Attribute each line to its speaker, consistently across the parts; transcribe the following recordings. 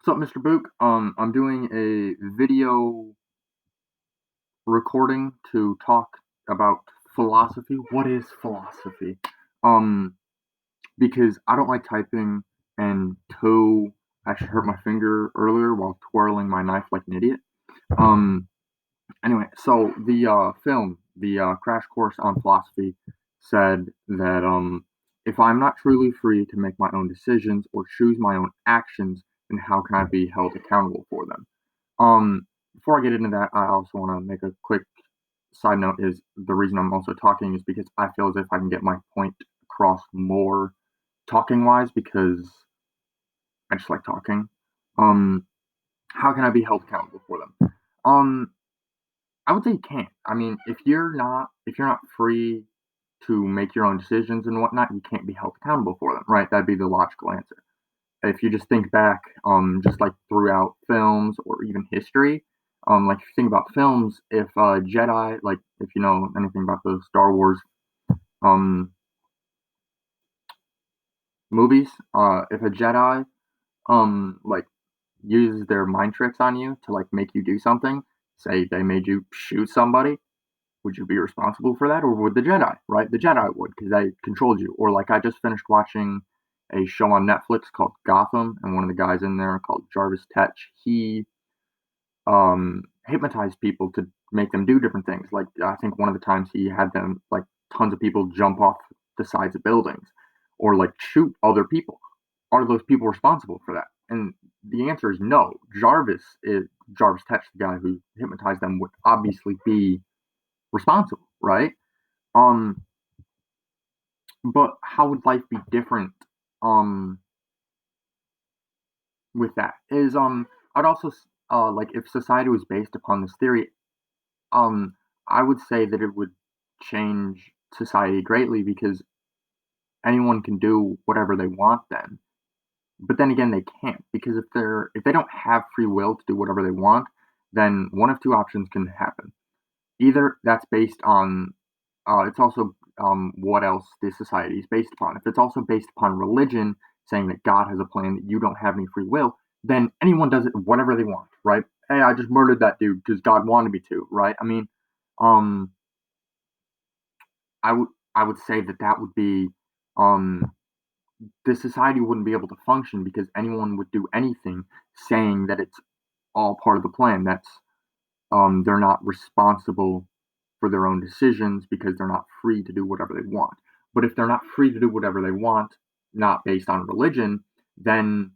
Speaker 1: What's up, Mr. Book? I'm doing a video recording to talk about philosophy. What is philosophy? Um, because I don't like typing, and two, I actually hurt my finger earlier while twirling my knife like an idiot. Um, anyway, so the film, the Crash Course on Philosophy, said that if I'm not truly free to make my own decisions or choose my own actions, then how can I be held accountable for them? Before I get into that, I also want to make a quick side note. Is the reason I'm also talking is because I feel as if I can get my point across more talking wise because I just like talking. Um, how can I be held accountable for them? I would say you can't. I mean, if you're not free to make your own decisions and whatnot, you can't be held accountable for them, right? That'd be the logical answer. If you just think back, just like throughout films or even history, like if you think about films, if a Jedi, like if you know anything about the Star Wars um, movies, if a Jedi like uses their mind tricks on you to like make you do something, say they made you shoot somebody, would you be responsible for that, or would the Jedi? Right, the Jedi would because they controlled you. Or like I just finished watching a show on Netflix called Gotham, and one of the guys in there called Jarvis Tetch, he hypnotized people to make them do different things. Like I think one of the times he had them like tons of people jump off the sides of buildings or like shoot other people. Are those people responsible for that? And the answer is no. Jarvis Tetch, the guy who hypnotized them, would obviously be responsible, right? Um, but how would life be different um with that? Is I'd also like if society was based upon this theory, um I would say that it would change society greatly because anyone can do whatever they want then. But then again they can't because if they don't have free will to do whatever they want, then one of two options can happen. Either that's based on it's also what else this society is based upon. If it's also based upon religion, saying that God has a plan that you don't have any free will, then anyone does it whatever they want, right? Hey, I just murdered that dude because God wanted me to, right? I mean, um, I would say that that would be um, the society wouldn't be able to function because anyone would do anything, saying that it's all part of the plan. That's they're not responsible for their own decisions because they're not free to do whatever they want. But if they're not free to do whatever they want, not based on religion, then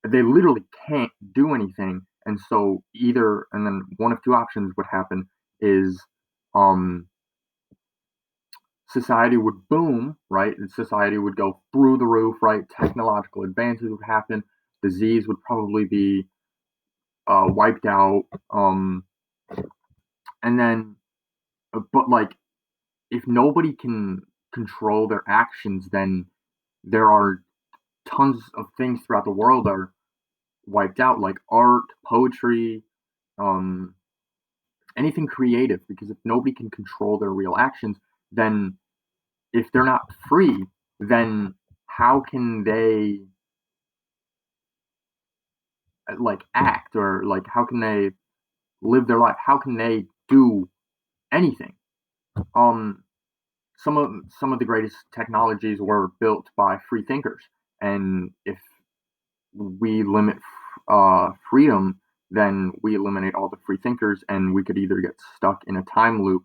Speaker 1: they literally can't do anything. And so and then one of two options would happen is um, society would boom, right? And society would go through the roof, right? Technological advances would happen. Disease would probably be wiped out. And then, but like if nobody can control their actions, then there are tons of things throughout the world that are wiped out, like art, poetry, um, anything creative. Because if nobody can control their real actions, then if they're not free, then how can they like act or like how can they live their life? How can they do anything? Um, some of the greatest technologies were built by free thinkers, and if we limit freedom, then we eliminate all the free thinkers, and we could either get stuck in a time loop,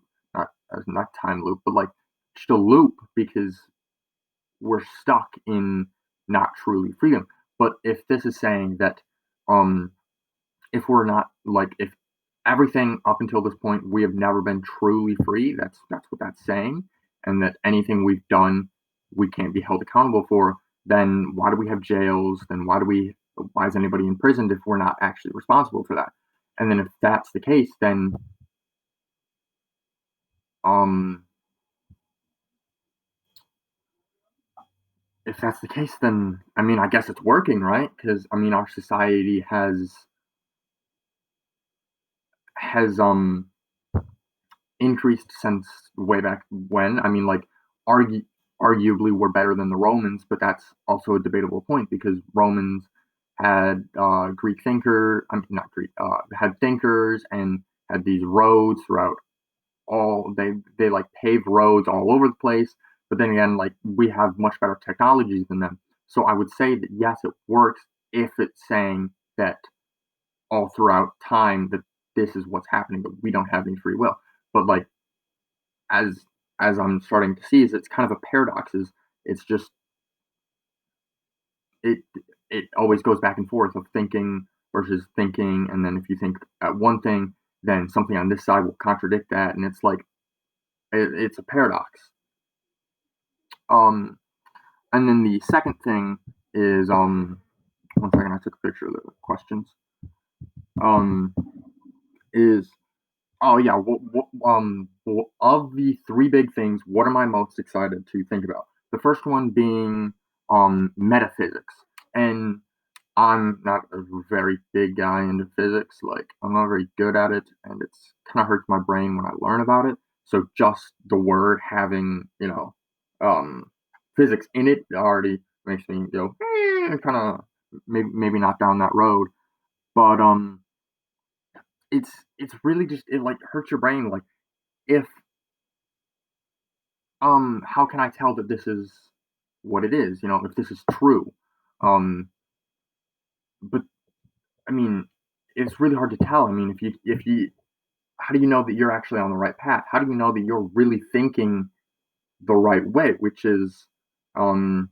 Speaker 1: not time loop, but like just a loop because we're stuck in not truly freedom. But if this is saying that, um, if we're not like if everything up until this point we have never been truly free, that's what that's saying, and that anything we've done we can't be held accountable for, then why do we have jails? Then why is anybody imprisoned if we're not actually responsible for that? And then if that's the case, then um if that's the case, then I mean I guess it's working, right? Because I mean our society has increased since way back when. I mean, like, arguably we're better than the Romans, but that's also a debatable point because Romans had Greek thinker, I mean, not Greek, had thinkers and had these roads throughout all they like paved roads all over the place. But then again, like we have much better technologies than them. So I would say that yes, it works if it's saying that all throughout time that this is what's happening, but we don't have any free will. But like as as I'm starting to see is it's kind of a paradox. Is it's just it it always goes back and forth of thinking versus thinking, and then if you think at one thing, then something on this side will contradict that, and it's like it's a paradox. Um, and then the second thing is one second, I took a picture of the questions. Um, is oh yeah, of the three big things, what am I most excited to think about? The first one being metaphysics, and I'm not a very big guy into physics. Like, I'm not very good at it, and it's kind of hurts my brain when I learn about it. So just the word having, um, physics in it already makes me go, kind of maybe not down that road. But it's really just it like hurts your brain. Like, if how can I tell that this is what it is? If this is true, um, but I mean, it's really hard to tell. I mean, if you how do you know that you're actually on the right path? How do you know that you're really thinking the right way? Which is, um,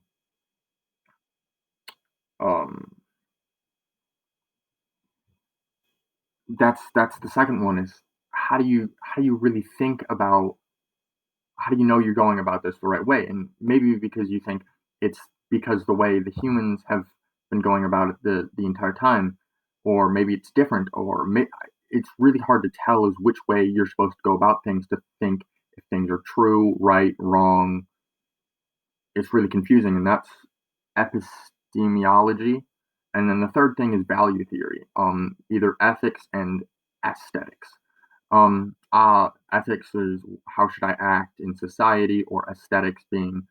Speaker 1: um, that's the second one is how do you really think about how do you know you're going about this the right way? And maybe because you think it's because the way the humans have been going about it the entire time, or maybe it's different, or it's really hard to tell is which way you're supposed to go about things to think if things are true, right, wrong. It's really confusing, and that's epistemology. And then the third thing is value theory, either ethics and aesthetics. Ethics is how should I act in society, or aesthetics being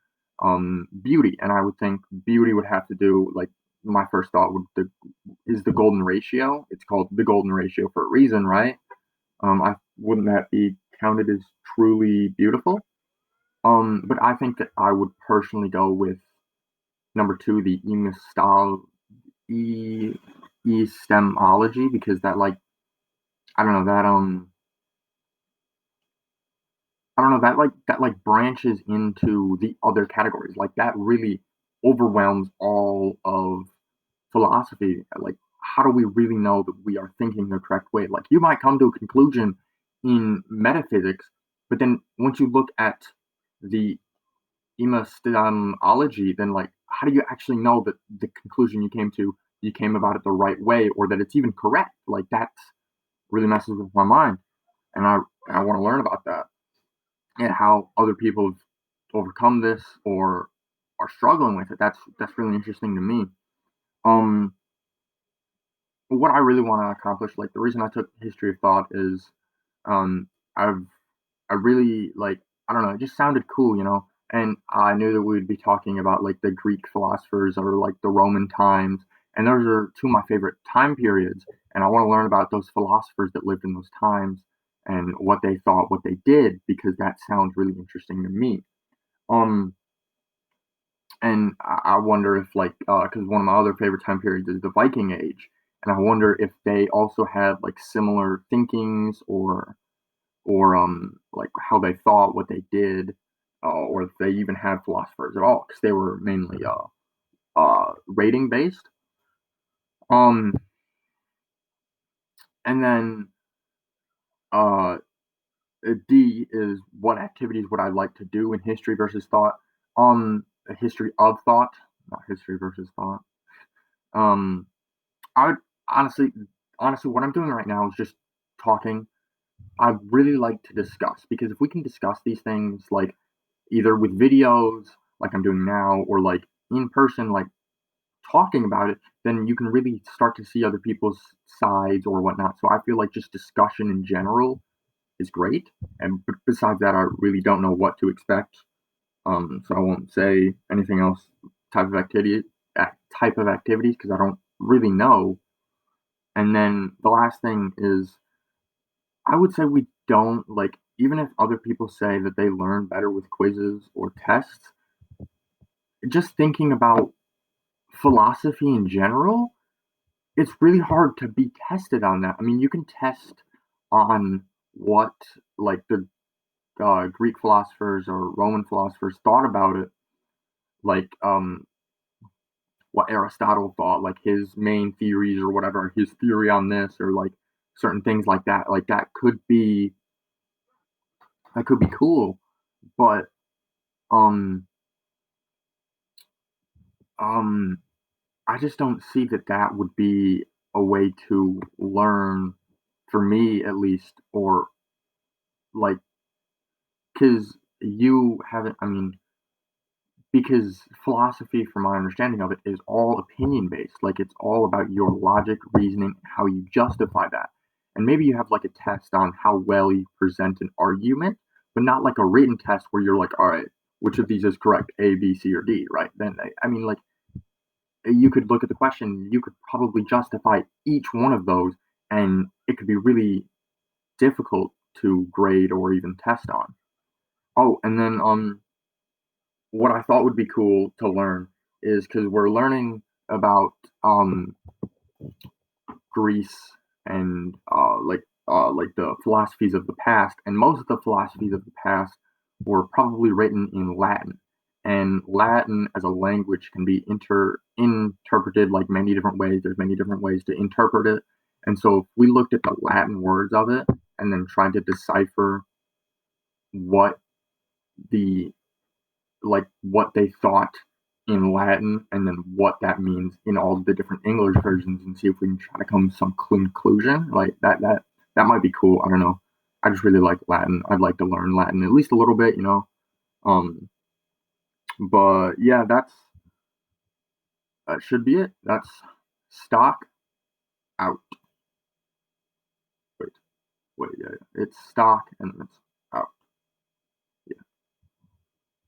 Speaker 1: beauty. And I would think beauty would have to do like my first thought is the golden ratio. It's called the golden ratio for a reason, right? I wouldn't that be counted as truly beautiful? But I think that I would personally go with number two, the e epistemology, because that like I don't know that I don't know that branches into the other categories. Like that really overwhelms all of philosophy. Like, how do we really know that we are thinking the correct way? Like, you might come to a conclusion in metaphysics, but then once you look at the epistemology, then like, how do you actually know that the conclusion you came about it the right way, or that it's even correct? Like, that really messes with my mind, and I want to learn about that and how other people have overcome this or are struggling with it. That's really interesting to me. Um, what I really want to accomplish, like the reason I took history of thought is, um, I've I really like I don't know, it just sounded cool, and I knew that we would be talking about like the Greek philosophers or like the Roman times, and those are two of my favorite time periods, and I want to learn about those philosophers that lived in those times and what they thought, what they did, because that sounds really interesting to me. Um, and I wonder if like because one of my other favorite time periods is the Viking Age, and I wonder if they also had like similar thinkings or like how they thought, what they did, or if they even had philosophers at all, because they were mainly rating based. Um, and then uh, D is what activities would I like to do in history versus thought? A history of thought, not history versus thought. Um, I would honestly, honestly, what I'm doing right now is just talking. I really like to discuss because if we can discuss these things, like either with videos, like I'm doing now, or like in person, like talking about it, then you can really start to see other people's sides or whatnot. So I feel like just discussion in general is great. And besides that, I really don't know what to expect. So I won't say anything else type of activity type of activities because I don't really know. And then the last thing is, I would say we don't like, even if other people say that they learn better with quizzes or tests, just thinking about philosophy in general, it's really hard to be tested on that. I mean, you can test on what like the Greek philosophers or Roman philosophers thought about it, like what Aristotle thought, like his main theories or whatever, his theory on this, or like certain things like that. Like that could be cool, but um um I just don't see that that would be a way to learn, for me at least, or like, because you haven't, I mean, because philosophy, from my understanding of it, is all opinion based. Like, it's all about your logic, reasoning, how you justify that. And maybe you have like a test on how well you present an argument, but not like a written test where you're like, all right, which of these is correct, A, B, C, or D, right? Then, I mean, like, you could look at the question, you could probably justify each one of those, and it could be really difficult to grade or even test on. Oh, and then what I thought would be cool to learn is, because we're learning about Greece and like the philosophies of the past, and most of the philosophies of the past were probably written in Latin. And Latin as a language can be interpreted like many different ways. There's many different ways to interpret it. And so if we looked at the Latin words of it and then tried to decipher what the what they thought in Latin, and then what that means in all the different English versions, and see if we can try to come to some conclusion. Like that might be cool. I don't know. I just really like Latin. I'd like to learn Latin at least a little bit, you know. Um, but yeah, that should be it. That's stock out. Wait, yeah, it's stock and it's